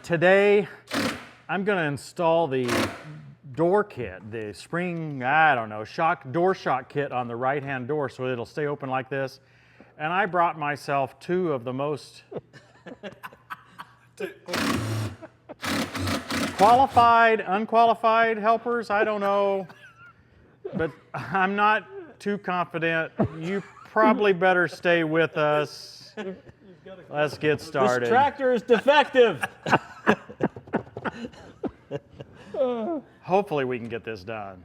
Today, I'm going to install the door kit, the spring, I don't know, door shock kit on the right-hand door so it'll stay open like this. And I brought myself two of the most qualified, unqualified helpers, I don't know, but I'm not too confident. You probably better stay with us. Let's get started. This tractor is defective. Hopefully we can get this done.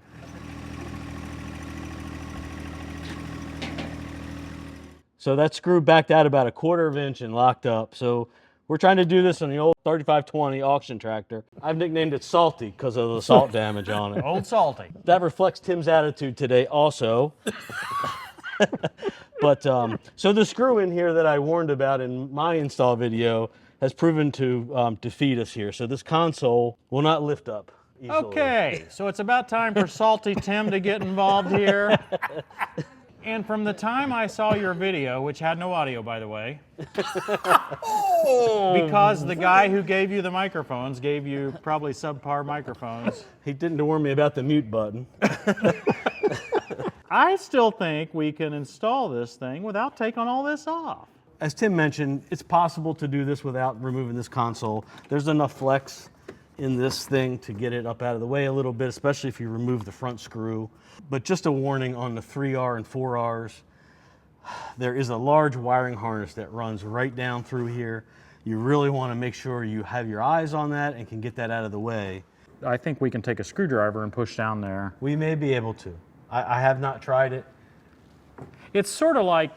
So that screw backed out about 1/4 inch and locked up. So we're trying to do this on the old 3520 auction tractor. I've nicknamed it Salty because of the salt damage on it. Old Salty. That reflects Tim's attitude today also. But so the screw in here that I warned about in my install video has proven to defeat us here. So this console will not lift up easily. Okay, so it's about time for Salty Tim to get involved here. And from the time I saw your video, which had no audio by the way, because the guy who gave you the microphones gave you probably subpar microphones. He didn't warn me about the mute button. I still think we can install this thing without taking all this off. As Tim mentioned, it's possible to do this without removing this console. There's enough flex in this thing to get it up out of the way a little bit, especially if you remove the front screw. But just a warning on the 3R and 4Rs, there is a large wiring harness that runs right down through here. You really want to make sure you have your eyes on that and can get that out of the way. I think we can take a screwdriver and push down there. We may be able to. I have not tried it. It's sort of like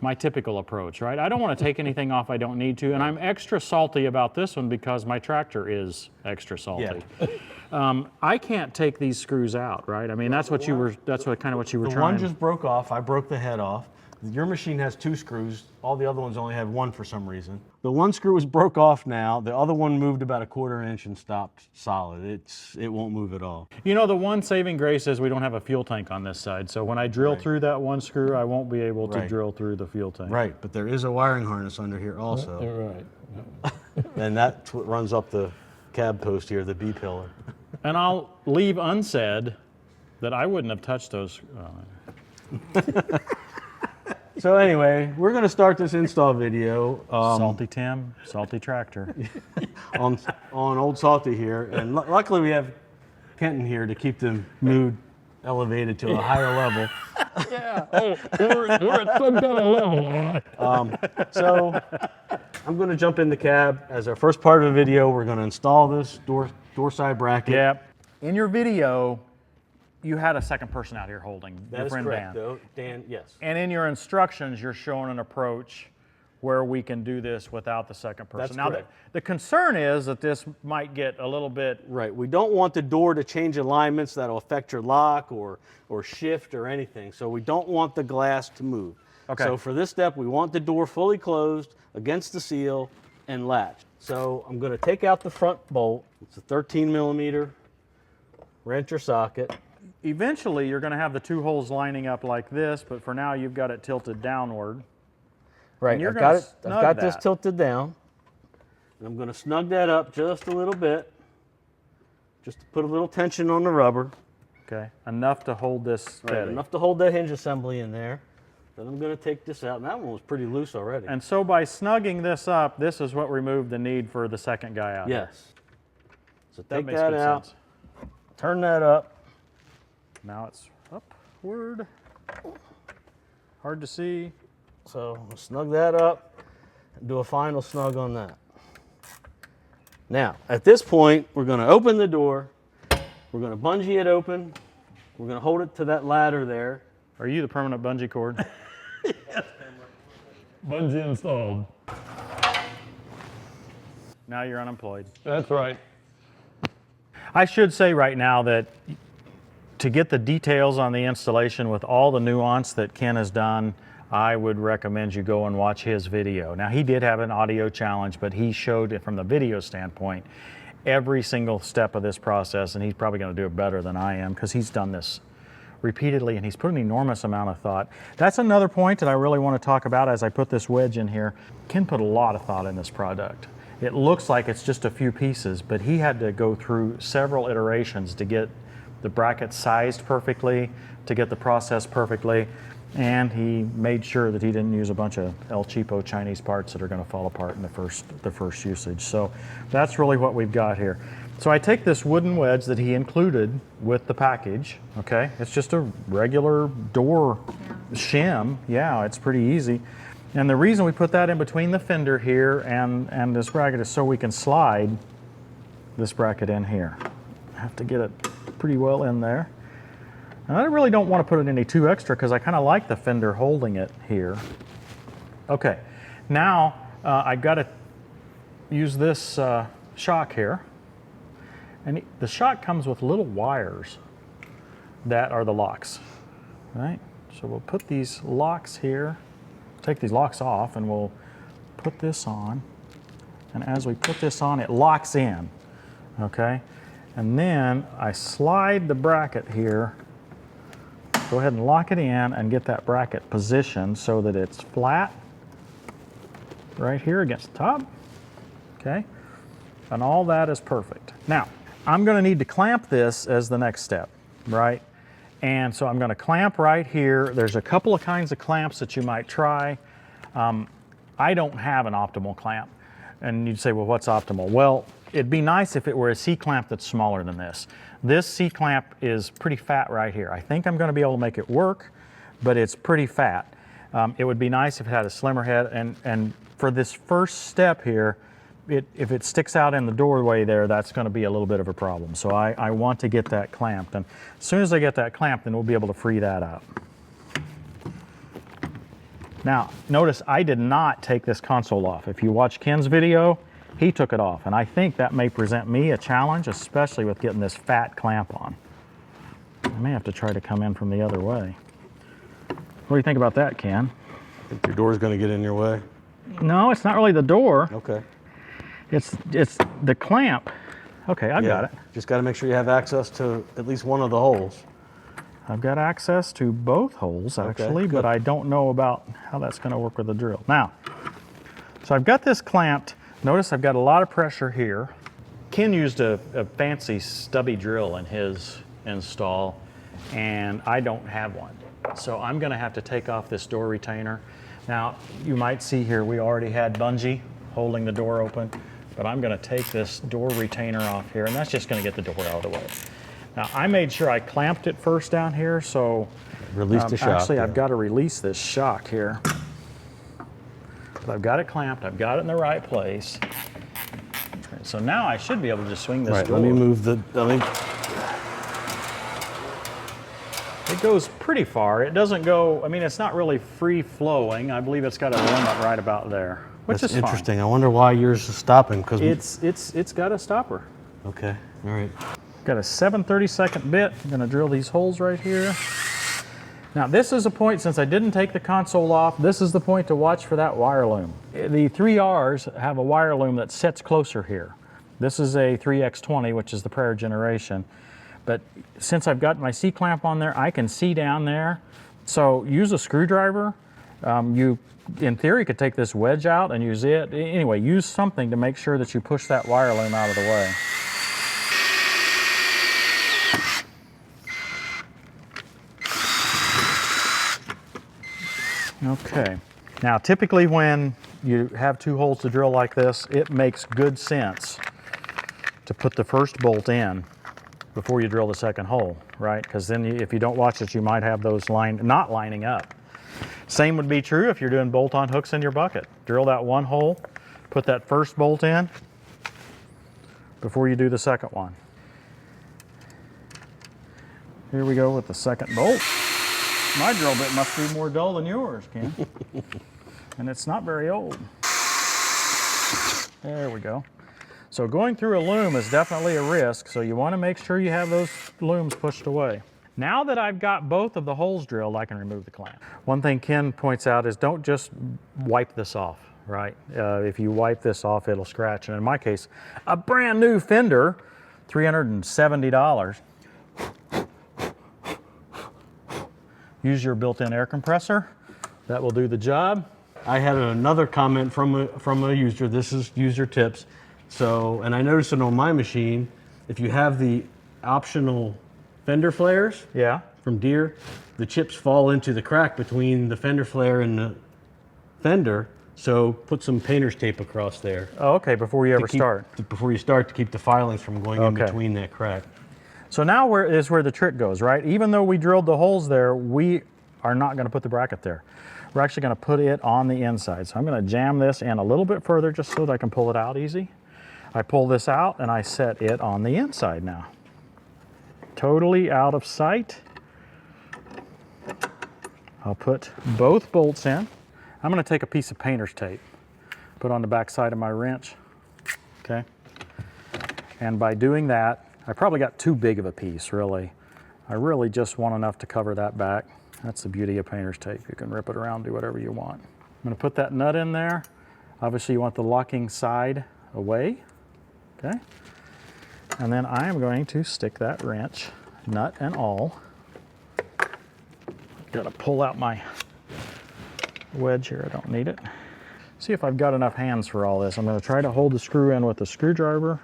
my typical approach, right? I don't want to take anything off I don't need to, and I'm extra salty about this one because my tractor is extra salty. Yeah. I can't take these screws out, right? I mean, that's what you were. That's what kind of what you were trying. The one just broke off. I broke the head off. Your machine has 2 screws. All the other ones only have 1 for some reason. The one screw is broke off now. The other one moved about 1/4 inch and stopped solid. It won't move at all. You know, the one saving grace is we don't have a fuel tank on this side. So when I drill through that one screw, I won't be able to drill through the fuel tank. Right, but there is a wiring harness under here also. You're right. And that's what runs up the cab post here, the B pillar. And I'll leave unsaid that I wouldn't have touched those. So anyway, we're going to start this install video. Salty Tim, Salty Tractor. on Old Salty here. And luckily we have Kenton here to keep the mood elevated to a higher level. Yeah, we're at some kind of level. So I'm going to jump in the cab. As our first part of the video, we're going to install this door side bracket. Yep. In your video, you had a second person out here holding. That is correct, though. Dan, yes. And in your instructions, you're showing an approach where we can do this without the second person. That's now, correct. the concern is that this might get a little bit... Right. We don't want the door to change alignments that'll affect your lock or shift or anything. So we don't want the glass to move. Okay. So for this step, we want the door fully closed against the seal and latched. So I'm going to take out the front bolt. It's a 13 millimeter wrencher socket. Eventually, you're going to have the 2 holes lining up like this, but for now, you've got it tilted downward. Right, I've got this tilted down. And I'm going to snug that up just a little bit, just to put a little tension on the rubber. Okay, enough to hold this steady. Right, enough to hold that hinge assembly in there. Then I'm going to take this out, and that one was pretty loose already. And so by snugging this up, this is what removed the need for the second guy out here. Yes. So take that out, turn that up. Now it's upward. Hard to see. So I'll snug that up and do a final snug on that. Now, at this point, we're going to open the door. We're going to bungee it open. We're going to hold it to that ladder there. Are you the permanent bungee cord? Yes. Bungee installed. Now you're unemployed. That's right. I should say right now that to get the details on the installation with all the nuance that Ken has done, I would recommend you go and watch his video. Now, he did have an audio challenge, but he showed it from the video standpoint, every single step of this process, and he's probably going to do it better than I am because he's done this repeatedly and he's put an enormous amount of thought. That's another point that I really want to talk about as I put this wedge in here. Ken put a lot of thought in this product. It looks like it's just a few pieces, but he had to go through several iterations to get the bracket sized perfectly, to get the process perfectly, and he made sure that he didn't use a bunch of El Cheapo Chinese parts that are going to fall apart in the first usage. So that's really what we've got here. So I take this wooden wedge that he included with the package, okay? It's just a regular door shim. Yeah, it's pretty easy. And the reason we put that in between the fender here and this bracket is so we can slide this bracket in here. I have to get it pretty well in there. And I really don't want to put it any too extra because I kind of like the fender holding it here. Okay, now I've got to use this shock here. And the shock comes with little wires that are the locks, right? So we'll put these locks here, take these locks off, and we'll put this on. And as we put this on, it locks in, okay? And then I slide the bracket here. Go ahead and lock it in and get that bracket positioned so that it's flat right here against the top, okay? And all that is perfect. Now, I'm going to need to clamp this as the next step, right? And so I'm going to clamp right here. There's a couple of kinds of clamps that you might try. I don't have an optimal clamp. And you'd say, well, what's optimal? Well, it'd be nice if it were a C-clamp that's smaller than this. This C-clamp is pretty fat right here. I think I'm going to be able to make it work, but it's pretty fat. It would be nice if it had a slimmer head. And for this first step here, if it sticks out in the doorway there, that's going to be a little bit of a problem. So I want to get that clamped. And as soon as I get that clamped, then we'll be able to free that up. Now, notice I did not take this console off. If you watch Ken's video, he took it off. And I think that may present me a challenge, especially with getting this fat clamp on. I may have to try to come in from the other way. What do you think about that, Ken? I think your door's going to get in your way. No, it's not really the door. Okay. It's the clamp. Okay, I've got it. Just got to make sure you have access to at least one of the holes. I've got access to both holes actually, good. but I don't know about how that's going to work with the drill. Now, so I've got this clamped. Notice I've got a lot of pressure here. Ken used a fancy stubby drill in his install, and I don't have one. So I'm going to have to take off this door retainer. Now, you might see here we already had bungee holding the door open, but I'm going to take this door retainer off here, and that's just going to get the door out of the way. Now, I made sure I clamped it first down here, so Release the shock. actually there. I've got to release this shock here. But I've got it clamped, I've got it in the right place. So now I should be able to just swing this Right, door. let me move the, It goes pretty far. It doesn't go, I mean, it's not really free flowing. I believe it's got a limit right about there, which that's is fine. interesting. I wonder why yours is stopping. Because It's got a stopper. Okay, all right. Got a 7/32 bit. I'm going to drill these holes right here. Now this is a point, since I didn't take the console off, this is the point to watch for that wire loom. The 3Rs have a wire loom that sits closer here. This is a 3X20, which is the prior generation. But since I've got my C-clamp on there, I can see down there. So use a screwdriver. You, in theory, could take this wedge out and use it. Anyway, use something to make sure that you push that wire loom out of the way. Okay, now typically when you have two holes to drill like this, it makes good sense to put the first bolt in before you drill the second hole, right? Because then if you don't watch it, you might have those not lining up. Same would be true if you're doing bolt-on hooks in your bucket. Drill that one hole, put that first bolt in before you do the second one. Here we go with the second bolt. My drill bit must be more dull than yours, Ken. And it's not very old. There we go. So going through a loom is definitely a risk, so you want to make sure you have those looms pushed away. Now that I've got both of the holes drilled, I can remove the clamp. One thing Ken points out is don't just wipe this off, right? If you wipe this off, it'll scratch. And in my case, a brand new fender, $370. Use your built-in air compressor. That will do the job. I had another comment from a user. This is user tips. So, and I noticed it on my machine, if you have the optional fender flares Yeah. from Deere, the chips fall into the crack between the fender flare and the fender. So put some painter's tape across there. Oh, okay, before you ever start. Before you start, to keep the filings from going in Okay. between that crack. So now is where the trick goes, right? Even though we drilled the holes there, we are not going to put the bracket there. We're actually going to put it on the inside. So I'm going to jam this in a little bit further just so that I can pull it out easy. I pull this out and I set it on the inside now. Totally out of sight. I'll put both bolts in. I'm going to take a piece of painter's tape, put on the back side of my wrench, okay? And by doing that, I probably got too big of a piece, really. I really just want enough to cover that back. That's the beauty of painter's tape. You can rip it around, do whatever you want. I'm going to put that nut in there. Obviously, you want the locking side away, okay? And then I am going to stick that wrench, nut and all. Got to pull out my wedge here. I don't need it. See if I've got enough hands for all this. I'm going to try to hold the screw in with the screwdriver.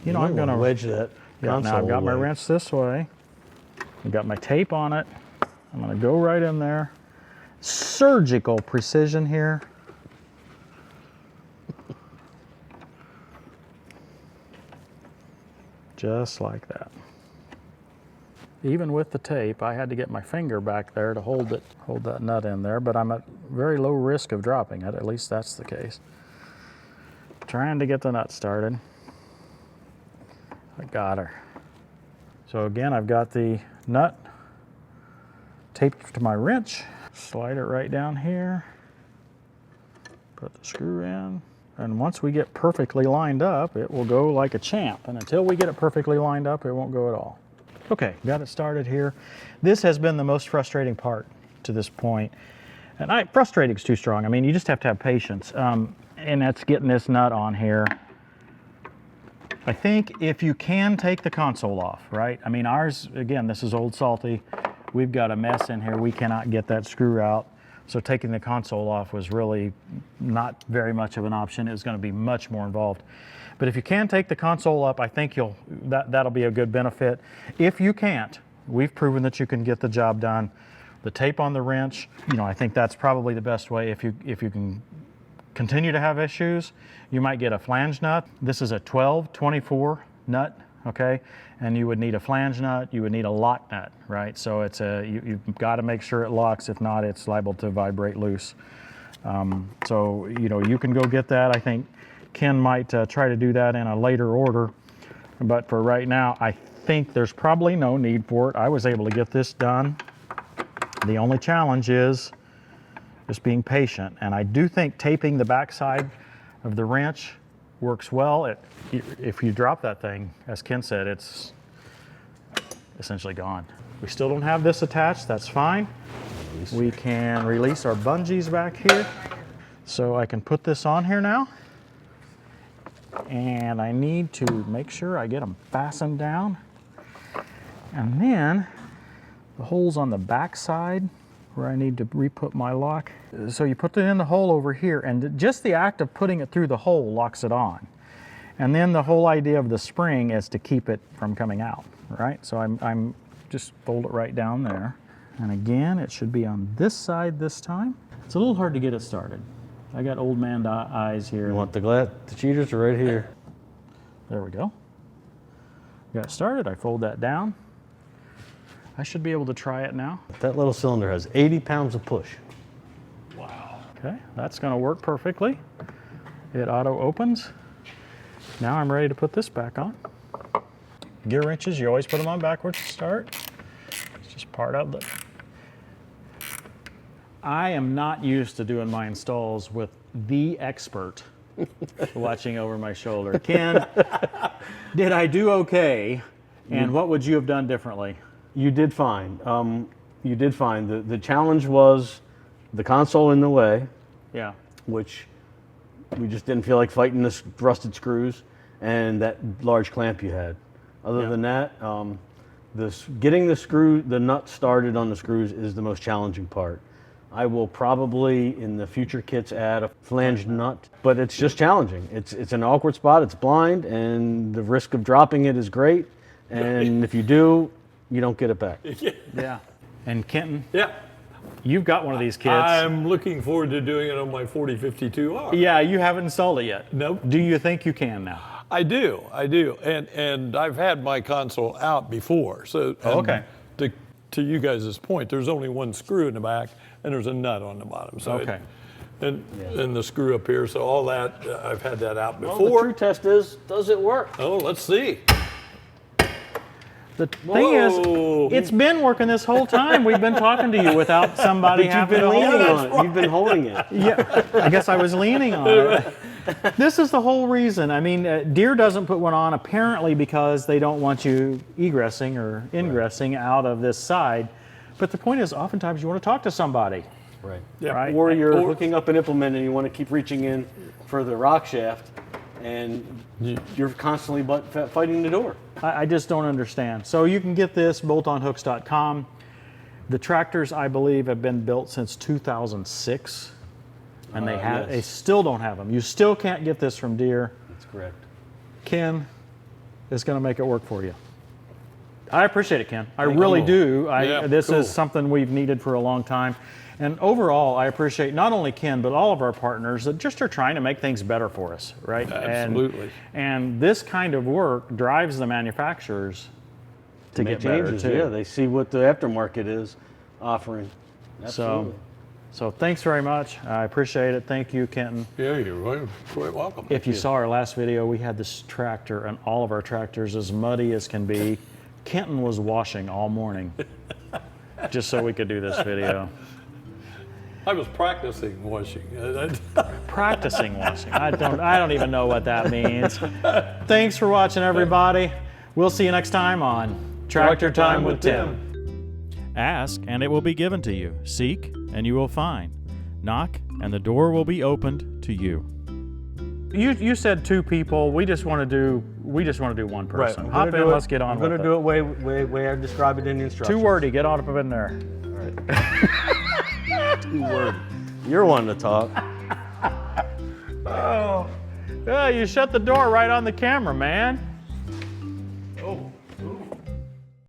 You know, I'm going to wedge that. Yeah, now I've got my wrench this way. I've got my tape on it. I'm going to go right in there. Surgical precision here. Just like that. Even with the tape, I had to get my finger back there to hold that nut in there, but I'm at very low risk of dropping it. At least that's the case. Trying to get the nut started. I got her. So again, I've got the nut taped to my wrench. Slide it right down here. Put the screw in. And once we get perfectly lined up, it will go like a champ. And until we get it perfectly lined up, it won't go at all. Okay, got it started here. This has been the most frustrating part to this point. And frustrating is too strong. I mean, you just have to have patience. And that's getting this nut on here. I think if you can take the console off, right? I mean, ours, again, this is old salty. We've got a mess in here. We cannot get that screw out. So taking the console off was really not very much of an option. It was going to be much more involved. But if you can take the console up, I think that'll be a good benefit. If you can't, we've proven that you can get the job done. The tape on the wrench, you know, I think that's probably the best way. If you can continue to have issues, you might get a flange nut. This is a 12-24 nut, okay? And you would need a flange nut, you would need a lock nut, right? So it's you've got to make sure it locks. If not, it's liable to vibrate loose. So, you know, you can go get that. I think Ken might try to do that in a later order. But for right now, I think there's probably no need for it. I was able to get this done. The only challenge is just being patient. And I do think taping the backside of the wrench works well. If you drop that thing, as Ken said, it's essentially gone. We still don't have this attached, that's fine. We can release our bungees back here. So I can put this on here now. And I need to make sure I get them fastened down. And then the holes on the back side where I need to re-put my lock. So you put it in the hole over here, and just the act of putting it through the hole locks it on. And then the whole idea of the spring is to keep it from coming out, right? So I'm just fold it right down there. And again, it should be on this side this time. It's a little hard to get it started. I got old man eyes here. You want the cheaters are right here. There we go. Got it started, I fold that down. I should be able to try it now. That little cylinder has 80 pounds of push. Wow. Okay, that's gonna work perfectly. It auto opens. Now I'm ready to put this back on. Gear wrenches, you always put them on backwards to start. It's just part of it. I am not used to doing my installs with the expert watching over my shoulder. Ken, did I do okay? And what would you have done differently? You did fine. You did fine. The challenge was the console in the way, Yeah. which we just didn't feel like fighting the rusted screws, and that large clamp you had. Other Yeah. than that, getting the nut started on the screws is the most challenging part. I will probably in the future kits add a flanged nut, but it's just challenging. It's an awkward spot, it's blind, and the risk of dropping it is great. And if you do, you don't get it back. Yeah. And Kenton, Yeah. you've got one of these kits. I'm looking forward to doing it on my 4052R. Yeah, you haven't installed it yet. Nope. Do you think you can now? I do. And I've had my console out before. So okay. To you guys' point, there's only one screw in the back and there's a nut on the bottom. So Okay. and the screw up here. So all that, I've had that out Well, before. the true test is, does it work? Oh, let's see. The thing Whoa. is, it's been working this whole time. We've been talking to you without somebody You've having been to hold leaning it. on it. You've been holding it. Yeah, I guess I was leaning on it. This is the whole reason. I mean, Deere doesn't put one on apparently because they don't want you egressing or ingressing out of this side. But the point is, oftentimes you want to talk to somebody. Right. Yeah. Right. Or you're hooking up an implement and you want to keep reaching in for the rock shaft, and you're constantly fighting the door. I just don't understand. So you can get this boltonhooks.com. The tractors, I believe, have been built since 2006, and Yes. they still don't have them. You still can't get this from Deere. That's correct. Ken is going to make it work for you. I appreciate it, Ken. I really do. Yeah, this cool. is something we've needed for a long time. And overall, I appreciate not only Ken, but all of our partners that just are trying to make things better for us, right? Absolutely. And this kind of work drives the manufacturers to Make get better changes. too. Yeah, they see what the aftermarket is offering. Absolutely. So thanks very much. I appreciate it. Thank you, Kenton. Yeah, you're quite welcome. If you saw our last video, we had this tractor and all of our tractors as muddy as can be. Kenton was washing all morning just so we could do this video. I was practicing washing. Practicing washing. I don't even know what that means. Thanks for watching, everybody. We'll see you next time on Tractor Time with Tim. Ask and it will be given to you. Seek and you will find. Knock and the door will be opened to you. You said two people. We just want to do one person. I'm Hop gonna in. do it- Let's get on I'm with going to it. do it way I describe it in the instructions. Too wordy. Get on up in there. Too wordy. You're one to talk. Oh, yeah, you shut the door right on the camera, man. Oh.